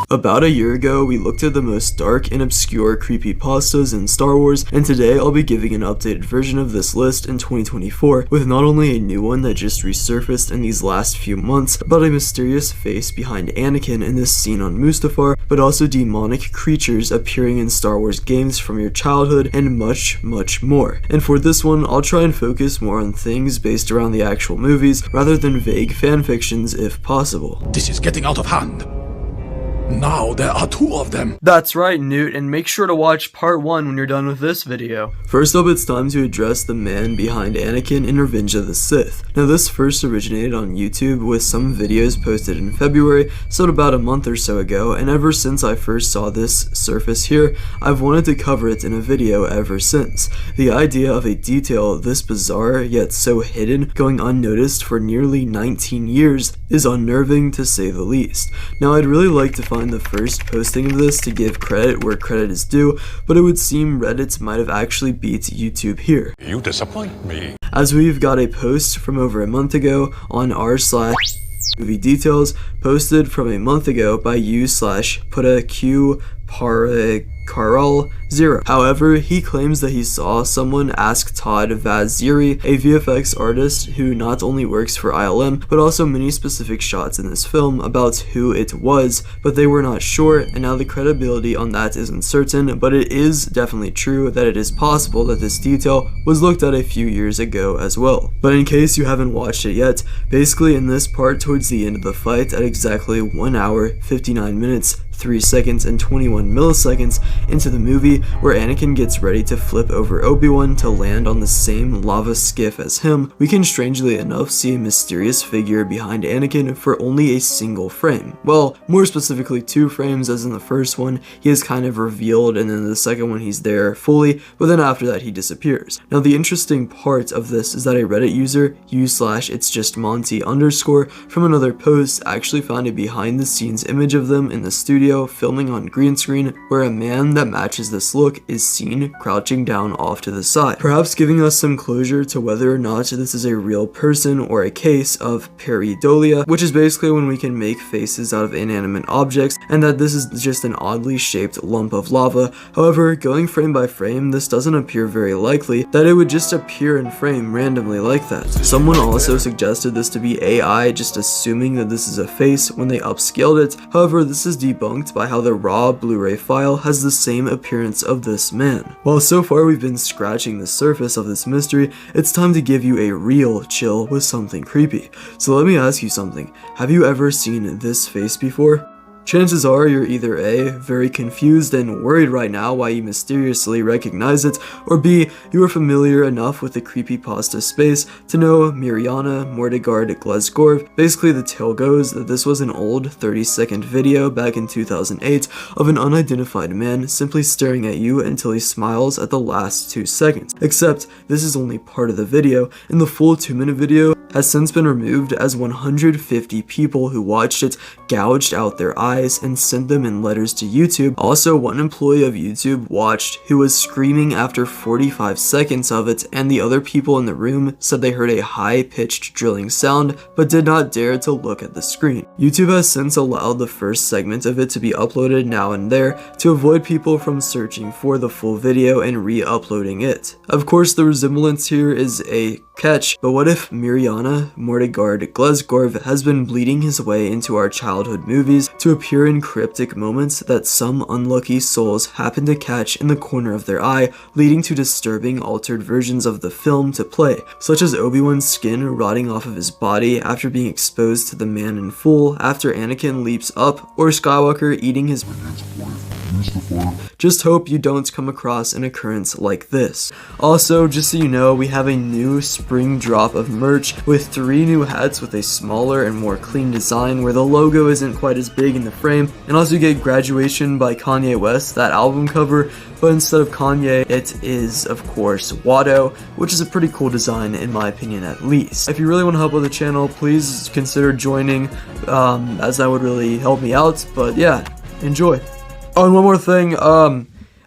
About a year ago, we looked at the most dark and obscure creepypastas in Star Wars, and today I'll be giving an updated version of this list in 2024, with not only a new one that just resurfaced in these last few months about a mysterious face behind Anakin in this scene on Mustafar, but also demonic creatures appearing in Star Wars games from your childhood, and much, much more. And for this one, I'll try and focus more on things based around the actual movies, rather than vague fanfictions if possible. This is getting out of hand. Now there are 2 of them. That's right, Newt, and make sure to watch part 1 when you're done with this video. First up, it's time to address the man behind Anakin in Revenge of the Sith. Now, this first originated on YouTube with some videos posted in February, so about a month or so ago, and ever since I first saw this surface here, I've wanted to cover it in a video ever since. The idea of a detail this bizarre, yet so hidden, going unnoticed for nearly 19 years is unnerving to say the least. Now, I'd really like to find the first posting of this to give credit where credit is due, but it would seem Reddit might have actually beat YouTube here. You disappoint me. As we've got a post from over a month ago on r/movie details, posted from a month ago by u/putaq_Carl0. However, he claims that he saw someone ask Todd Vaziri, a VFX artist who not only works for ILM, but also many specific shots in this film, about who it was, but they were not sure, and now the credibility on that is uncertain, but it is definitely true that it is possible that this detail was looked at a few years ago as well. But in case you haven't watched it yet, basically in this part towards the end of the fight at exactly 1 hour, 59 minutes, 3 seconds and 21 milliseconds into the movie, where Anakin gets ready to flip over Obi-Wan to land on the same lava skiff as him, we can strangely enough see a mysterious figure behind Anakin for only a single frame. Well, more specifically 2 frames, as in the first one he is kind of revealed, and then the second one he's there fully, but then after that he disappears. Now, the interesting part of this is that a Reddit user, u/itsjustmonty_ from another post actually found a behind the scenes image of them in the studio filming on green screen, where a man that matches this look is seen crouching down off to the side, perhaps giving us some closure to whether or not this is a real person or a case of pareidolia, which is basically when we can make faces out of inanimate objects, and that this is just an oddly shaped lump of lava. However, going frame by frame, this doesn't appear very likely that it would just appear in frame randomly like that. Someone also suggested this to be AI, just assuming that this is a face when they upscaled it. However, this is debunked by how the raw Blu-ray file has the same appearance of this man. While so far we've been scratching the surface of this mystery, it's time to give you a real chill with something creepy. So let me ask you something. Have you ever seen this face before? Chances are you're either A, very confused and worried right now why you mysteriously recognize it, or B, you are familiar enough with the creepypasta space to know Mirjana Mordegard Glesgorv. Basically, the tale goes that this was an old 30-second video back in 2008 of an unidentified man simply staring at you until he smiles at the last 2 seconds. Except, this is only part of the video, and the full 2-minute video has since been removed as 150 people who watched it gouged out their eyes and sent them in letters to YouTube. Also, one employee of YouTube watched who was screaming after 45 seconds of it, and the other people in the room said they heard a high-pitched drilling sound but did not dare to look at the screen. YouTube has since allowed the first segment of it to be uploaded now and there to avoid people from searching for the full video and re-uploading it. Of course, the resemblance here is a catch, but what if Mirjana Mordegard Glesgorv has been bleeding his way into our childhood movies to appear in cryptic moments that some unlucky souls happen to catch in the corner of their eye, leading to disturbing altered versions of the film to play, such as Obi-Wan's skin rotting off of his body after being exposed to the man in full after Anakin leaps up, or Skywalker eating his Just hope you don't come across an occurrence like this. Also, just so you know, we have a new spring drop of merch with 3 new hats with a smaller and more clean design where the logo isn't quite as big in the frame, and also you get Graduation by Kanye West, that album cover, but instead of Kanye, it is, of course, Watto, which is a pretty cool design in my opinion at least. If you really want to help with the channel, please consider joining, as that would really help me out, but yeah, enjoy. Oh, and one more thing,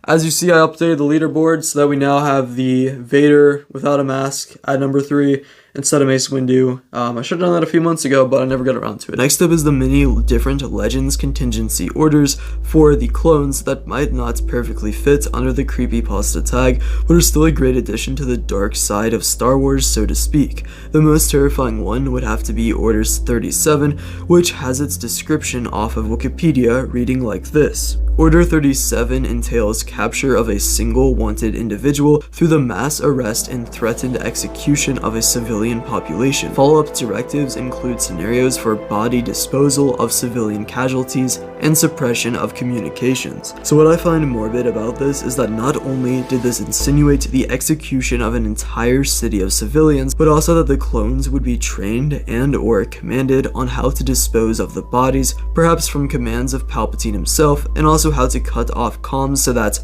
as you see, I updated the leaderboard so that we now have the Vader without a mask at number 3, instead of Mace Windu. I should have done that a few months ago, but I never got around to it. Next up is the many different Legends contingency orders for the clones that might not perfectly fit under the Creepypasta tag, but are still a great addition to the dark side of Star Wars, so to speak. The most terrifying one would have to be Orders 37, which has its description off of Wikipedia reading like this. Order 37 entails capture of a single wanted individual through the mass arrest and threatened execution of a civilian population. Follow-up directives include scenarios for body disposal of civilian casualties and suppression of communications. So what I find morbid about this is that not only did this insinuate the execution of an entire city of civilians, but also that the clones would be trained and or commanded on how to dispose of the bodies, perhaps from commands of Palpatine himself, and also how to cut off comms so that,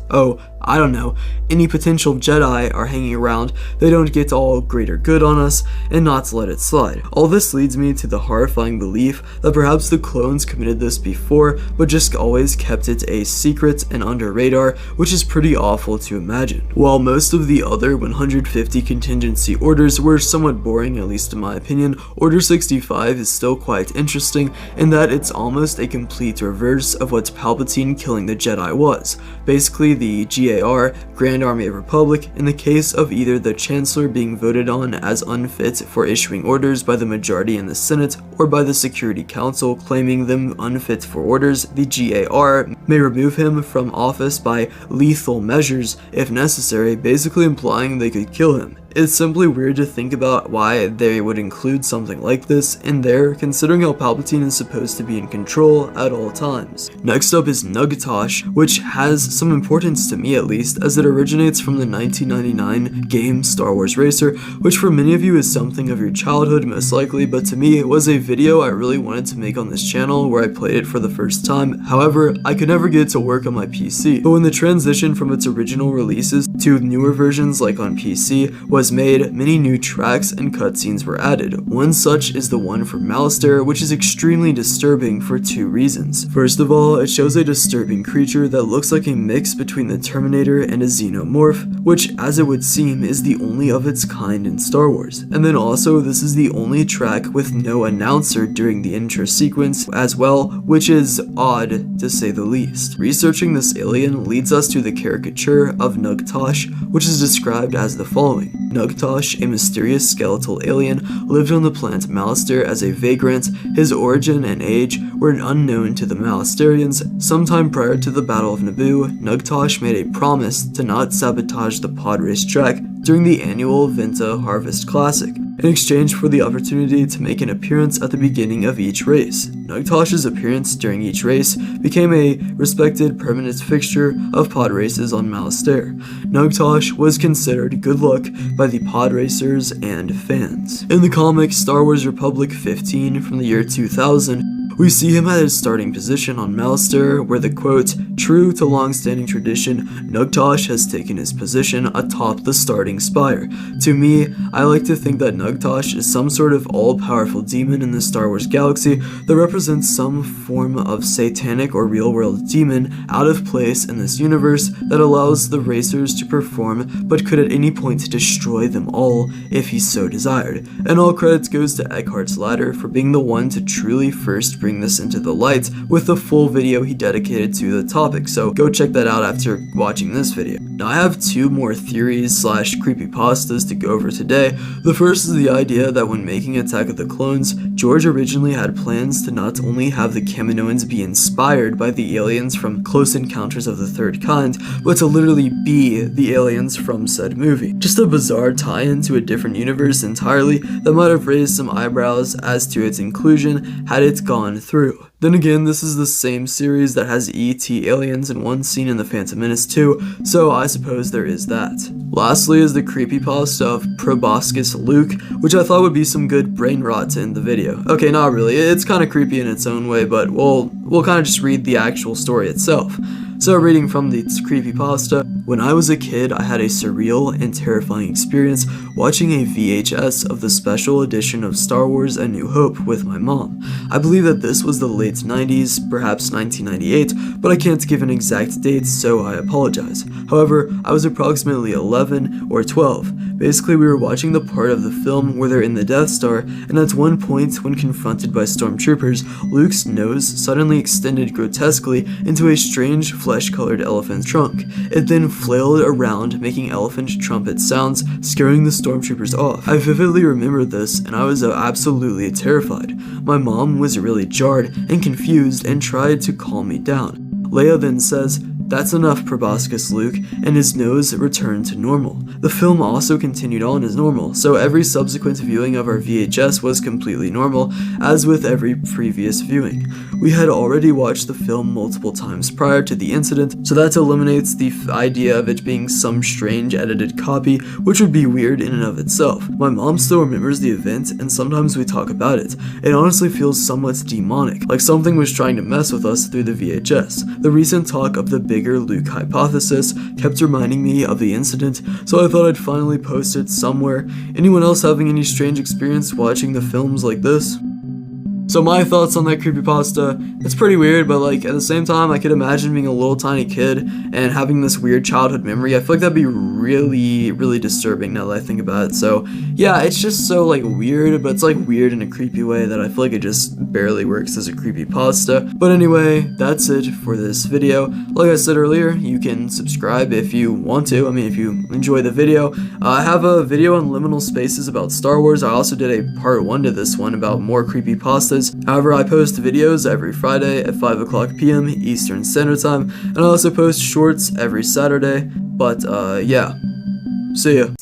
I don't know, any potential Jedi are hanging around, they don't get all greater good on us, and not to let it slide. All this leads me to the horrifying belief that perhaps the clones committed this before, but just always kept it a secret and under radar, which is pretty awful to imagine. While most of the other 150 contingency orders were somewhat boring, at least in my opinion, Order 65 is still quite interesting in that it's almost a complete reverse of what Palpatine killing the Jedi was. Basically, the GAR, Grand Army of Republic, in the case of either the Chancellor being voted on as unfit for issuing orders by the majority in the Senate, or by the Security Council claiming them unfit for orders, the GAR may remove him from office by lethal measures if necessary, basically implying they could kill him. It's simply weird to think about why they would include something like this in there, considering how Palpatine is supposed to be in control at all times. Next up is Nugtosh, which has some importance to me at least, as it originates from the 1999 game Star Wars Racer, which for many of you is something of your childhood most likely, but to me it was a video I really wanted to make on this channel where I played it for the first time. However, I could never get it to work on my PC, but when the transition from its original releases to newer versions like on PC was made, many new tracks and cutscenes were added. One such is the one for Malastare, which is extremely disturbing for two reasons. First of all, it shows a disturbing creature that looks like a mix between the Terminator and a xenomorph, which, as it would seem, is the only of its kind in Star Wars. And then also, this is the only track with no announcer during the intro sequence as well, which is odd to say the least. Researching this alien leads us to the caricature of Nugtosh, which is described as the following. Nugtosh, a mysterious skeletal alien, lived on the planet Malastare as a vagrant. His origin and age were unknown to the Malastarians. Sometime prior to the Battle of Naboo, Nugtosh made a promise to not sabotage the pod race track during the annual Venta Harvest Classic, in exchange for the opportunity to make an appearance at the beginning of each race. Nugtosh's appearance during each race became a respected permanent fixture of pod races on Malastare. Nugtosh was considered good luck by the pod racers and fans. In the comic Star Wars Republic 15 from the year 2000, we see him at his starting position on Malastare, where the quote, "True to long-standing tradition, Nugtosh has taken his position atop the starting spire." To me, I like to think that Nugtosh is some sort of all-powerful demon in the Star Wars galaxy that represents some form of satanic or real-world demon out of place in this universe that allows the racers to perform, but could at any point destroy them all if he so desired. And all credits goes to Eckhart's Ladder for being the one to truly first bring this into the light with the full video he dedicated to the topic, so go check that out after watching this video. Now I have two more theories slash creepypastas to go over today. The first is the idea that when making Attack of the Clones, George originally had plans to not only have the Kaminoans be inspired by the aliens from Close Encounters of the Third Kind, but to literally be the aliens from said movie. Just a bizarre tie-in to a different universe entirely that might have raised some eyebrows as to its inclusion had it gone through. Then again, this is the same series that has ET aliens in one scene in The Phantom Menace too, so I suppose there is that. Lastly is the creepypasta of Proboscis Luke, which I thought would be some good brain rot to end the video. Okay, not really, it's kind of creepy in its own way, but we'll kind of just read the actual story itself. So reading from the creepypasta, when I was a kid, I had a surreal and terrifying experience watching a VHS of the special edition of Star Wars A New Hope with my mom. I believe that this was the late 90s, perhaps 1998, but I can't give an exact date, so I apologize. However, I was approximately 11 or 12. Basically, we were watching the part of the film where they're in the Death Star, and at one point, when confronted by stormtroopers, Luke's nose suddenly extended grotesquely into a strange flesh-colored elephant trunk. It then flailed around, making elephant trumpet sounds, scaring the stormtroopers off. I vividly remember this, and I was absolutely terrified. My mom was really jarred and confused and tried to calm me down. Leia then says, "That's enough, proboscis Luke," and his nose returned to normal. The film also continued on as normal, so every subsequent viewing of our VHS was completely normal, as with every previous viewing. We had already watched the film multiple times prior to the incident, so that eliminates the idea of it being some strange edited copy, which would be weird in and of itself. My mom still remembers the event, and sometimes we talk about it. It honestly feels somewhat demonic, like something was trying to mess with us through the VHS. The recent talk of the bigger Luke hypothesis kept reminding me of the incident, so I thought I'd finally post it somewhere. Anyone else having any strange experience watching the films like this? So my thoughts on that creepypasta, it's pretty weird, but like at the same time, I could imagine being a little tiny kid and having this weird childhood memory. I feel like that'd be really, really disturbing now that I think about it. So yeah, it's just so like weird, but it's like weird in a creepy way that I feel like it just barely works as a creepypasta. But anyway, that's it for this video. Like I said earlier, you can subscribe if you want to. I mean, if you enjoy the video. I have a video on liminal spaces about Star Wars. I also did a part 1 to this one about more creepypastas. However, I post videos every Friday at 5 o'clock p.m. Eastern Standard Time, and I also post shorts every Saturday. But yeah, see ya.